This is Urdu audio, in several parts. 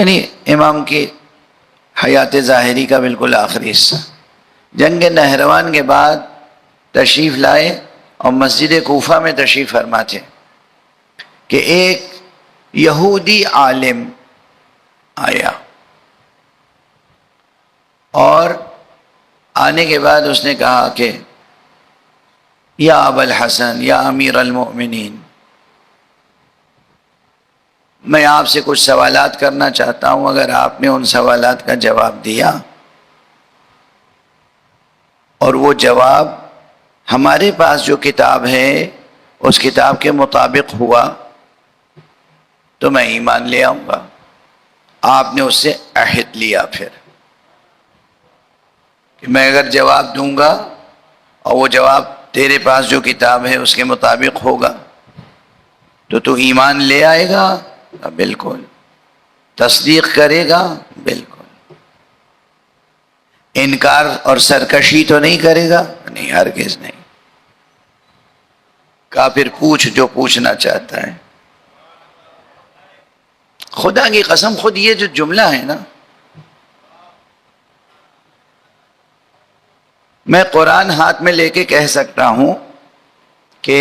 یعنی امام کی حیات ظاہری کا بالکل آخری حصہ. جنگ نہروان کے بعد تشریف لائے اور مسجد کوفہ میں تشریف فرما تھے کہ ایک یہودی عالم آیا، اور آنے کے بعد اس نے کہا کہ یا ابا الحسن، یا امیر المؤمنین، میں آپ سے کچھ سوالات کرنا چاہتا ہوں، اگر آپ نے ان سوالات کا جواب دیا اور وہ جواب ہمارے پاس جو کتاب ہے اس کتاب کے مطابق ہوا تو میں ایمان لے آؤں گا. آپ نے اس سے عہد لیا پھر کہ میں اگر جواب دوں گا اور وہ جواب تیرے پاس جو کتاب ہے اس کے مطابق ہوگا تو ایمان لے آئے گا. بالکل. تصدیق کرے گا؟ بالکل. انکار اور سرکشی تو نہیں کرے گا؟ نہیں، ہرگز نہیں. کہا پھر پوچھ جو پوچھنا چاہتا ہے. خدا کی قسم، خود یہ جو جملہ ہے نا، میں قرآن ہاتھ میں لے کے کہہ سکتا ہوں کہ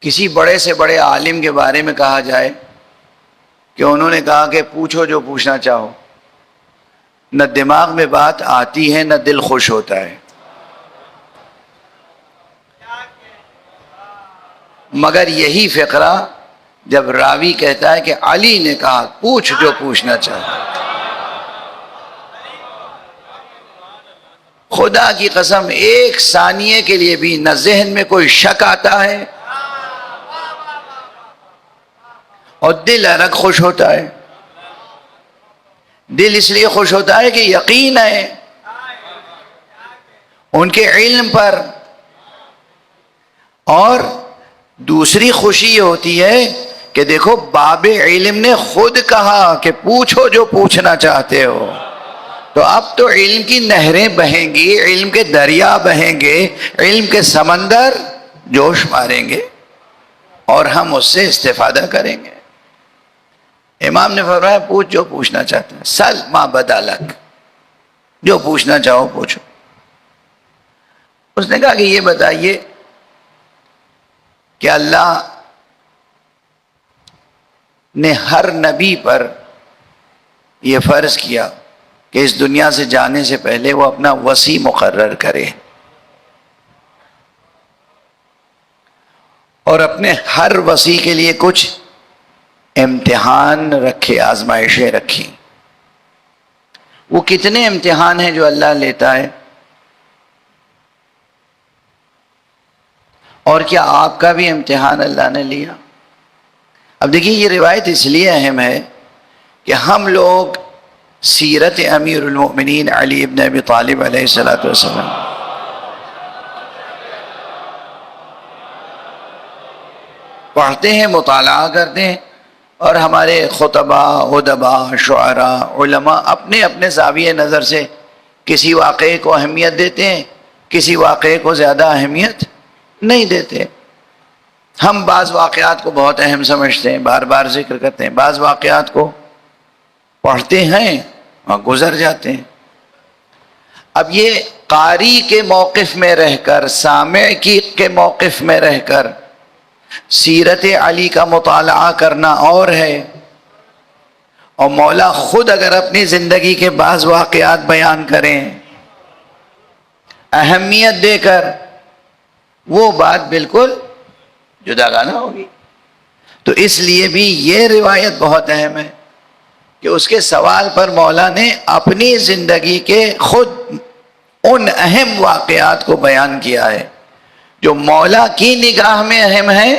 کسی بڑے سے بڑے عالم کے بارے میں کہا جائے کہ انہوں نے کہا کہ پوچھو جو پوچھنا چاہو، نہ دماغ میں بات آتی ہے نہ دل خوش ہوتا ہے. مگر یہی فقرہ جب راوی کہتا ہے کہ علی نے کہا پوچھ جو پوچھنا چاہتا ہے، خدا کی قسم ایک ثانیے کے لیے بھی نہ ذہن میں کوئی شک آتا ہے اور دل الگ خوش ہوتا ہے. دل اس لیے خوش ہوتا ہے کہ یقین ہے ان کے علم پر، اور دوسری خوشی یہ ہوتی ہے کہ دیکھو باب علم نے خود کہا کہ پوچھو جو پوچھنا چاہتے ہو. تو اب تو علم کی نہریں بہیں گی، علم کے دریا بہیں گے، علم کے سمندر جوش ماریں گے اور ہم اس سے استفادہ کریں گے. امام نے فرمایا پوچھ جو پوچھنا چاہتا ہے، سل ما بدا لک، جو پوچھنا چاہو پوچھو. اس نے کہا کہ یہ بتائیے کہ اللہ نے ہر نبی پر یہ فرض کیا کہ اس دنیا سے جانے سے پہلے وہ اپنا وصی مقرر کرے اور اپنے ہر وصی کے لیے کچھ امتحان رکھے، آزمائشیں رکھی. وہ کتنے امتحان ہیں جو اللہ لیتا ہے؟ اور کیا آپ کا بھی امتحان اللہ نے لیا؟ اب دیکھیے یہ روایت اس لیے اہم ہے کہ ہم لوگ سیرت امیر المؤمنین علی ابن ابی طالب علیہ السلام پڑھتے ہیں، مطالعہ کرتے ہیں، اور ہمارے خطبہ، ادباء، شعراء، علماء اپنے اپنے زاویہ نظر سے کسی واقعے کو اہمیت دیتے ہیں، کسی واقعے کو زیادہ اہمیت نہیں دیتے. ہم بعض واقعات کو بہت اہم سمجھتے ہیں، بار بار ذکر کرتے ہیں، بعض واقعات کو پڑھتے ہیں اور گزر جاتے ہیں. اب یہ قاری کے موقف میں رہ کر، سامع کے موقف میں رہ کر سیرت علی کا مطالعہ کرنا اور ہے، اور مولا خود اگر اپنی زندگی کے بعض واقعات بیان کریں اہمیت دے کر، وہ بات بالکل جدا گانا ہوگی. تو اس لیے بھی یہ روایت بہت اہم ہے کہ اس کے سوال پر مولا نے اپنی زندگی کے خود ان اہم واقعات کو بیان کیا ہے جو مولا کی نگاہ میں اہم ہے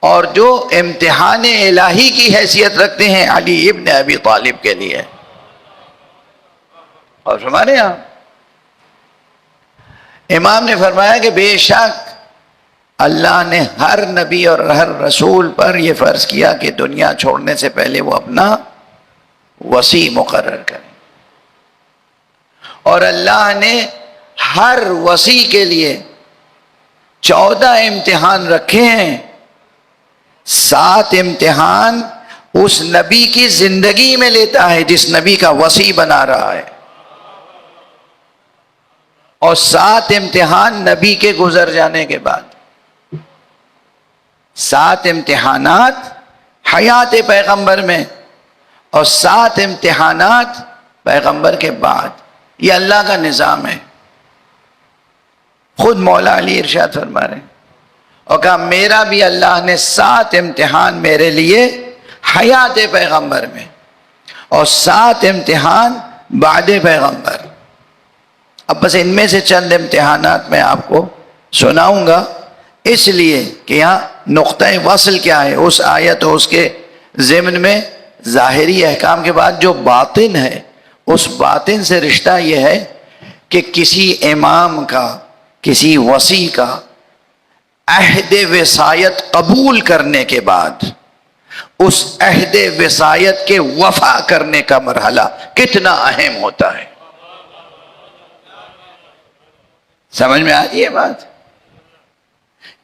اور جو امتحان الہی کی حیثیت رکھتے ہیں علی ابن ابی طالب کے لیے. اور ہمارے یہاں امام نے فرمایا کہ بے شک اللہ نے ہر نبی اور ہر رسول پر یہ فرض کیا کہ دنیا چھوڑنے سے پہلے وہ اپنا وصی مقرر کریں، اور اللہ نے ہر وصی کے لیے 14 امتحان رکھے ہیں. 7 امتحان اس نبی کی زندگی میں لیتا ہے جس نبی کا وصی بنا رہا ہے، اور 7 امتحان نبی کے گزر جانے کے بعد، 7 امتحانات حیات پیغمبر میں اور 7 امتحانات پیغمبر کے بعد. یہ اللہ کا نظام ہے. خود مولا علی ارشاد فرما رہے ہیں اور کہا میرا بھی اللہ نے 7 امتحان میرے لیے حیات پیغمبر میں اور 7 امتحان بعد پیغمبر. اب بس ان میں سے چند امتحانات میں آپ کو سناؤں گا، اس لیے کہ یہاں نقطہ وصل کیا ہے اس آیت اور اس کے ضمن میں ظاہری احکام کے بعد جو باطن ہے، اس باطن سے رشتہ یہ ہے کہ کسی امام کا، کسی وصی کا عہد وصایت قبول کرنے کے بعد اس عہد وصایت کے وفا کرنے کا مرحلہ کتنا اہم ہوتا ہے. سمجھ میں آ رہی ہے بات؟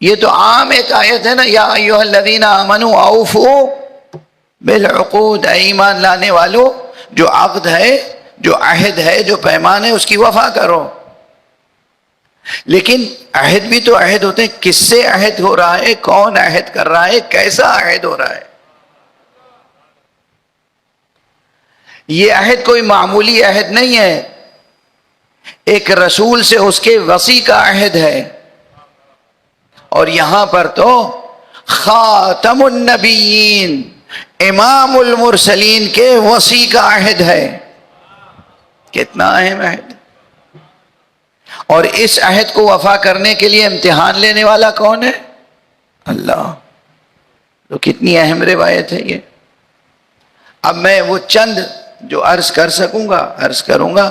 یہ تو عام ایک آیت ہے نا، یا ایھا الذین آمنوا اوفوا بالعقود، اے ایمان لانے والو جو عقد ہے، جو عہد ہے، جو پیمان ہے، اس کی وفا کرو. لیکن عہد بھی تو عہد ہوتے ہیں، کس سے عہد ہو رہا ہے، کون عہد کر رہا ہے، کیسا عہد ہو رہا ہے. یہ عہد کوئی معمولی عہد نہیں ہے، ایک رسول سے اس کے وصی کا عہد ہے. اور یہاں پر تو خاتم النبیین، امام المرسلین کے وصی کا عہد ہے. کتنا اہم عہد. اور اس عہد کو وفا کرنے کے لیے امتحان لینے والا کون ہے؟ اللہ. تو کتنی اہم روایت ہے یہ. اب میں وہ چند جو عرض کر سکوں گا عرض کروں گا،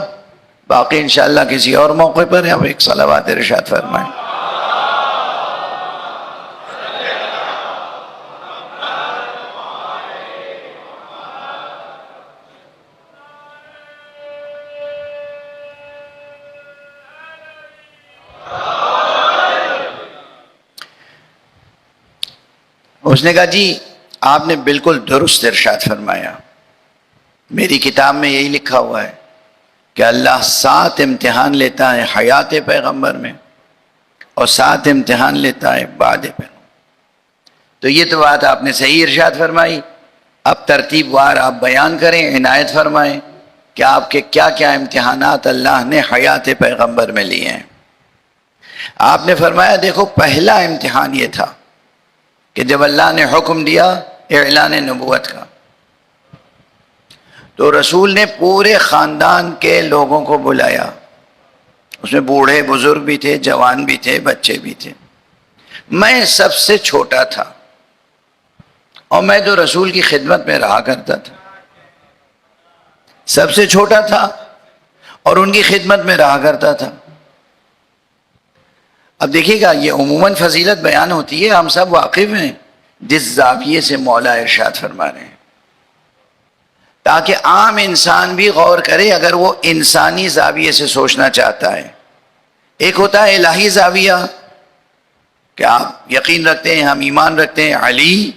باقی انشاءاللہ کسی اور موقع پر ہم ایک صلوات ارشاد فرمائیں. اس نے کہا جی آپ نے بالکل درست ارشاد فرمایا، میری کتاب میں یہی لکھا ہوا ہے کہ اللہ 7 امتحان لیتا ہے حیات پیغمبر میں اور 7 امتحان لیتا ہے بعد پیغمبر. تو یہ تو بات آپ نے صحیح ارشاد فرمائی. اب ترتیب وار آپ بیان کریں، عنایت فرمائیں کہ آپ کے کیا کیا امتحانات اللہ نے حیات پیغمبر میں لیے ہیں. آپ نے فرمایا دیکھو پہلا امتحان یہ تھا کہ جب اللہ نے حکم دیا اعلان نبوت کا تو رسول نے پورے خاندان کے لوگوں کو بلایا. اس میں بوڑھے بزرگ بھی تھے، جوان بھی تھے، بچے بھی تھے. میں سب سے چھوٹا تھا اور میں تو رسول کی خدمت میں رہا کرتا تھا. سب سے چھوٹا تھا اور ان کی خدمت میں رہا کرتا تھا. اب دیکھیے گا یہ عموماً فضیلت بیان ہوتی ہے، ہم سب واقف ہیں جس زاویے سے مولا ارشاد فرما رہے ہیں، تاکہ عام انسان بھی غور کرے اگر وہ انسانی زاویے سے سوچنا چاہتا ہے. ایک ہوتا ہے الہی زاویہ کہ آپ یقین رکھتے ہیں، ہم ایمان رکھتے ہیں علی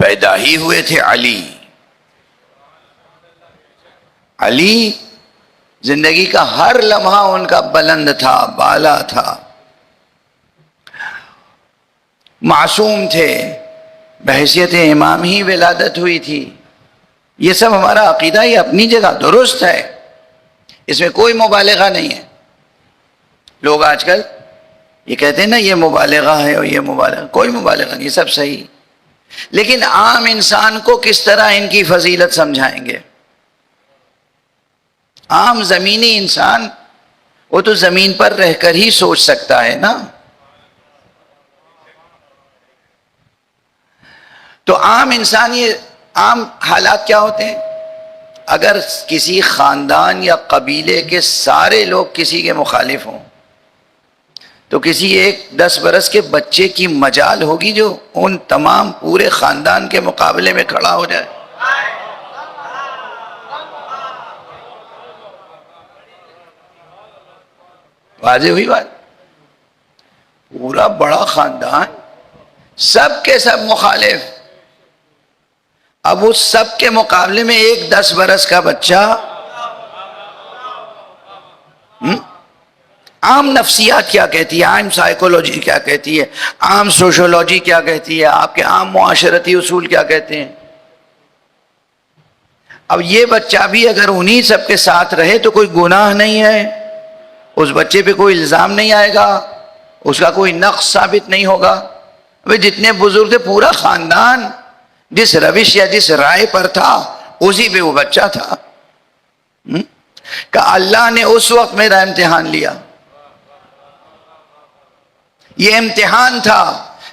پیدا ہی ہوئے تھے. علی زندگی کا ہر لمحہ ان کا بلند تھا، بالا تھا، معصوم تھے، بحیثیت امام ہی ولادت ہوئی تھی. یہ سب ہمارا عقیدہ یہ اپنی جگہ درست ہے، اس میں کوئی مبالغہ نہیں ہے. لوگ آج کل یہ کہتے ہیں نا یہ مبالغہ ہے اور یہ مبالغہ، کوئی مبالغہ نہیں، سب صحیح. لیکن عام انسان کو کس طرح ان کی فضیلت سمجھائیں گے؟ عام زمینی انسان وہ تو زمین پر رہ کر ہی سوچ سکتا ہے نا. تو عام انسان یہ عام حالات کیا ہوتے ہیں؟ اگر کسی خاندان یا قبیلے کے سارے لوگ کسی کے مخالف ہوں تو کسی ایک 10 برس کے بچے کی مجال ہوگی جو ان تمام پورے خاندان کے مقابلے میں کھڑا ہو جائے. واضح ہوئی بات؟ پورا بڑا خاندان سب کے سب مخالف. اب اس سب کے مقابلے میں ایک 10 برس کا بچہ عام نفسیات کیا کہتی ہے، عام سائیکولوجی کیا کہتی ہے، عام سوشولوجی کیا کہتی ہے، آپ کے عام معاشرتی اصول کیا کہتے ہیں. اب یہ بچہ بھی اگر انہی سب کے ساتھ رہے تو کوئی گناہ نہیں ہے، اس بچے پہ کوئی الزام نہیں آئے گا، اس کا کوئی نقص ثابت نہیں ہوگا. جتنے بزرگ تھے پورا خاندان جس روش یا جس رائے پر تھا اسی پہ وہ بچہ تھا. کہ اللہ نے اس وقت میرا امتحان لیا. یہ امتحان تھا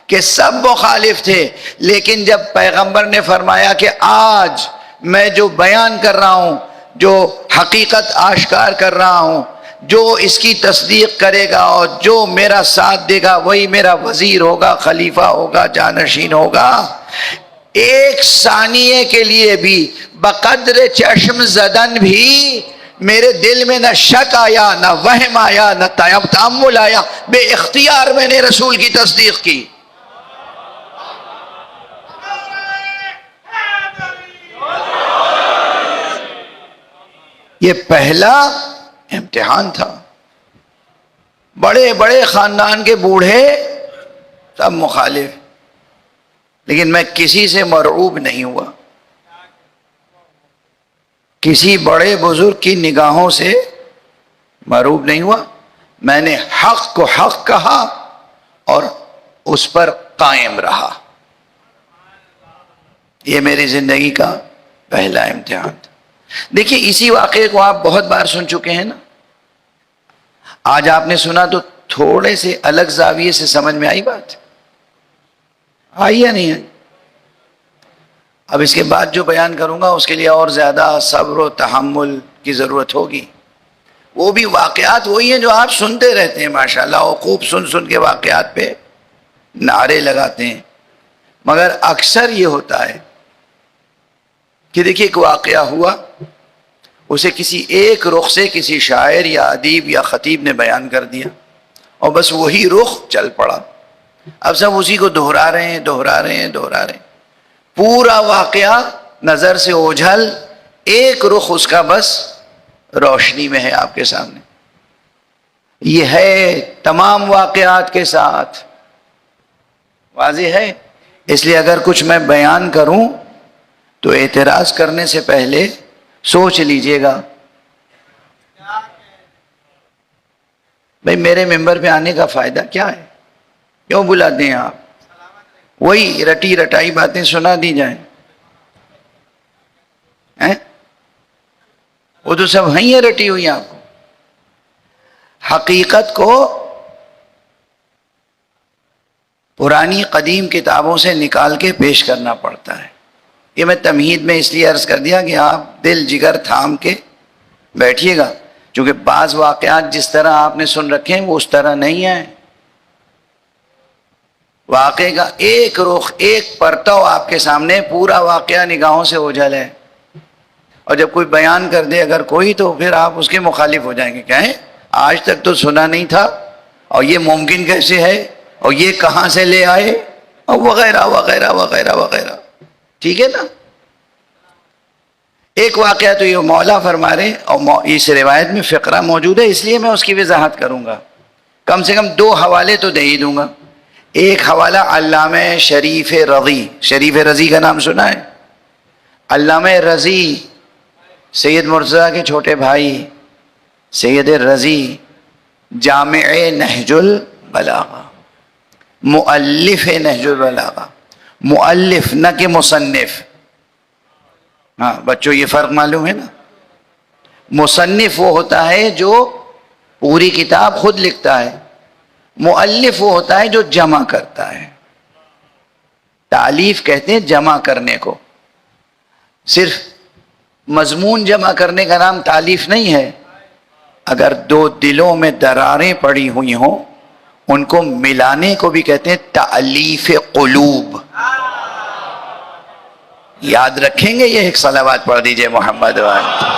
کہ سب مخالف تھے، لیکن جب پیغمبر نے فرمایا کہ آج میں جو بیان کر رہا ہوں، جو حقیقت آشکار کر رہا ہوں، جو اس کی تصدیق کرے گا اور جو میرا ساتھ دے گا وہی میرا وزیر ہوگا، خلیفہ ہوگا، جانشین ہوگا. ایک ثانیے کے لیے بھی بقدر چشم زدن بھی میرے دل میں نہ شک آیا، نہ وہم آیا، نہ تأمل آیا، بے اختیار میں نے رسول کی تصدیق کی. یہ پہلا امتحان تھا. بڑے بڑے خاندان کے بوڑھے سب مخالف، لیکن میں کسی سے مرعوب نہیں ہوا، کسی بڑے بزرگ کی نگاہوں سے مرعوب نہیں ہوا. میں نے حق کو حق کہا اور اس پر قائم رہا. یہ میری زندگی کا پہلا امتحان تھا. دیکھیے اسی واقعے کو آپ بہت بار سن چکے ہیں نا. آج آپ نے سنا تو تھوڑے سے الگ زاویے سے سمجھ میں آئی بات؟ آئی یا نہیں آئی؟ اب اس کے بعد جو بیان کروں گا اس کے لیے اور زیادہ صبر و تحمل کی ضرورت ہوگی. وہ بھی واقعات وہی ہیں جو آپ سنتے رہتے ہیں ماشاءاللہ، اور خوب سن کے واقعات پہ نعرے لگاتے ہیں. مگر اکثر یہ ہوتا ہے کہ دیکھیے ایک واقعہ ہوا، اسے کسی ایک رخ سے کسی شاعر یا ادیب یا خطیب نے بیان کر دیا اور بس وہی رخ چل پڑا. اب سب اسی کو دہرا رہے ہیں. پورا واقعہ نظر سے اوجھل، ایک رخ اس کا بس روشنی میں ہے آپ کے سامنے. یہ ہے تمام واقعات کے ساتھ، واضح ہے. اس لیے اگر کچھ میں بیان کروں تو اعتراض کرنے سے پہلے سوچ لیجئے گا. بھئی میرے ممبر پہ آنے کا فائدہ کیا ہے؟ کیوں بلاتے ہیں آپ؟ وہی رٹی رٹائی باتیں سنا دی جائیں. وہ تو سب ہیں رٹی ہوئی آپ کو. حقیقت کو پرانی قدیم کتابوں سے نکال کے پیش کرنا پڑتا ہے. یہ میں تمہید میں اس لیے عرض کر دیا کہ آپ دل جگر تھام کے بیٹھیے گا، چونکہ بعض واقعات جس طرح آپ نے سن رکھے ہیں وہ اس طرح نہیں ہیں. واقعے کا ایک رخ، ایک پرتو آپ کے سامنے، پورا واقعہ نگاہوں سے اوجھل ہے. اور جب کوئی بیان کر دے اگر کوئی تو پھر آپ اس کے مخالف ہو جائیں گے. کہیں آج تک تو سنا نہیں تھا، اور یہ ممکن کیسے ہے، اور یہ کہاں سے لے آئے، اور وغیرہ وغیرہ وغیرہ وغیرہ. ٹھیک ہے نا. ایک واقعہ تو یہ مولا فرما رہے، اور اس روایت میں فقرہ موجود ہے اس لیے میں اس کی وضاحت کروں گا. کم سے کم 2 حوالے تو دے ہی دوں گا. ایک حوالہ علامہ شریف رضی. شریف رضی کا نام سنا ہے؟ علامہ رضی سید مرتضیٰ کے چھوٹے بھائی سید رضی، جامع نہج البلاغہ، مؤلف نہج البلاغہ. مؤلف نہ کہ مصنف. ہاں بچوں یہ فرق معلوم ہے نا. مصنف وہ ہوتا ہے جو پوری کتاب خود لکھتا ہے، مؤلف وہ ہوتا ہے جو جمع کرتا ہے. تالیف کہتے ہیں جمع کرنے کو. صرف مضمون جمع کرنے کا نام تالیف نہیں ہے. اگر 2 دلوں میں دراریں پڑی ہوئی ہوں ان کو ملانے کو بھی کہتے ہیں تالیف قلوب. یاد رکھیں گے یہ؟ ایک صلوات پڑھ دیجئے محمد وآلہ.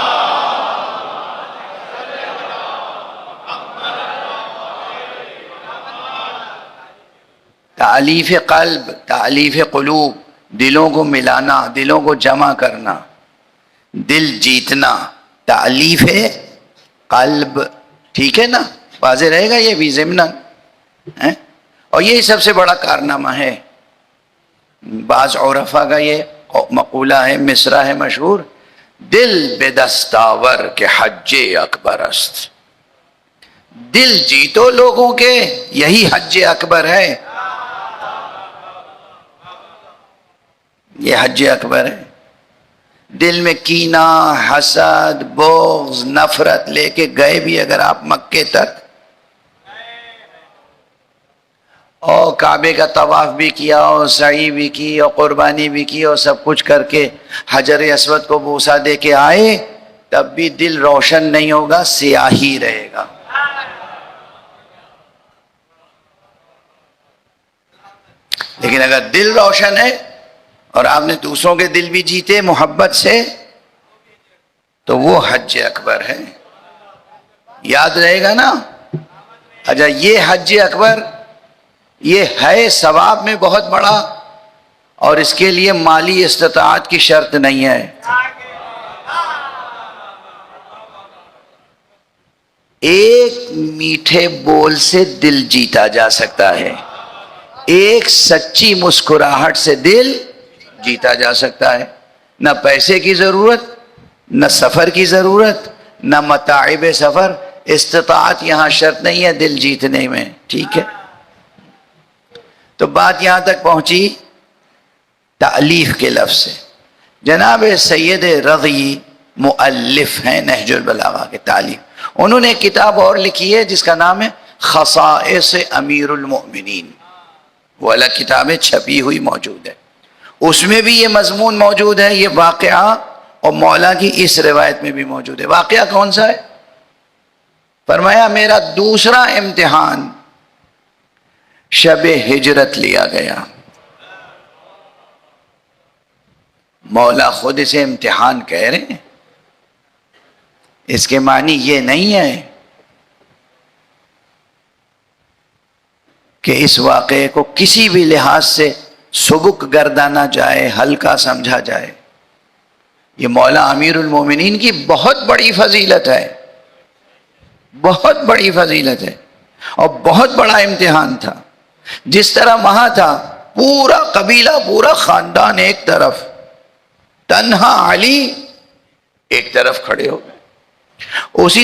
تالیف قلب، تالیف قلوب، دلوں کو ملانا، دلوں کو جمع کرنا، دل جیتنا، تالیف قلب، ٹھیک ہے نا؟ واضح رہے گا یہ بھی ضمناً، اور یہی سب سے بڑا کارنامہ ہے۔ بعض عرفا کا یہ مقولہ ہے، مصرع ہے مشہور، دل بے دستاور کے حج اکبر است۔ دل جیتو لوگوں کے، یہی حج اکبر ہے، یہ حج اکبر ہے۔ دل میں کینہ، حسد، بغض، نفرت لے کے گئے بھی اگر آپ مکے تک، اور کعبے کا طواف بھی کیا اور سعی بھی کی اور قربانی بھی کی اور سب کچھ کر کے حجر اسود کو بوسہ دے کے آئے، تب بھی دل روشن نہیں ہوگا، سیاہی رہے گا۔ لیکن اگر دل روشن ہے اور آپ نے دوسروں کے دل بھی جیتے محبت سے، تو وہ حج اکبر ہے۔ یاد رہے گا نا؟ اچھا، یہ حج اکبر یہ ہے ثواب میں بہت بڑا، اور اس کے لیے مالی استطاعت کی شرط نہیں ہے۔ ایک میٹھے بول سے دل جیتا جا سکتا ہے، ایک سچی مسکراہٹ سے دل جیتا جا سکتا ہے۔ نہ پیسے کی ضرورت، نہ سفر کی ضرورت، نہ متاعب سفر، استطاعت یہاں شرط نہیں ہے دل جیتنے میں، ٹھیک ہے؟ تو بات یہاں تک پہنچی تألیف کے لفظ سے۔ جناب سید رضی مؤلف ہیں نہج البلاغہ کے تالیف، انہوں نے ایک کتاب اور لکھی ہے جس کا نام ہے خصائص امیر المؤمنین، وہ الگ کتابیں چھپی ہوئی موجود ہے، اس میں بھی یہ مضمون موجود ہے، یہ واقعہ، اور مولا کی اس روایت میں بھی موجود ہے۔ واقعہ کون سا ہے؟ فرمایا میرا دوسرا امتحان شب ہجرت لیا گیا۔ مولا خود اسے امتحان کہہ رہے ہیں، اس کے معنی یہ نہیں ہے کہ اس واقعے کو کسی بھی لحاظ سے سبک گردانا جائے، ہلکا سمجھا جائے۔ یہ مولا امیر المومنین کی بہت بڑی فضیلت ہے، بہت بڑی فضیلت ہے، اور بہت بڑا امتحان تھا۔ جس طرح وہاں تھا پورا قبیلہ، پورا خاندان ایک طرف، تنہا علی ایک طرف کھڑے ہو گئے، اسی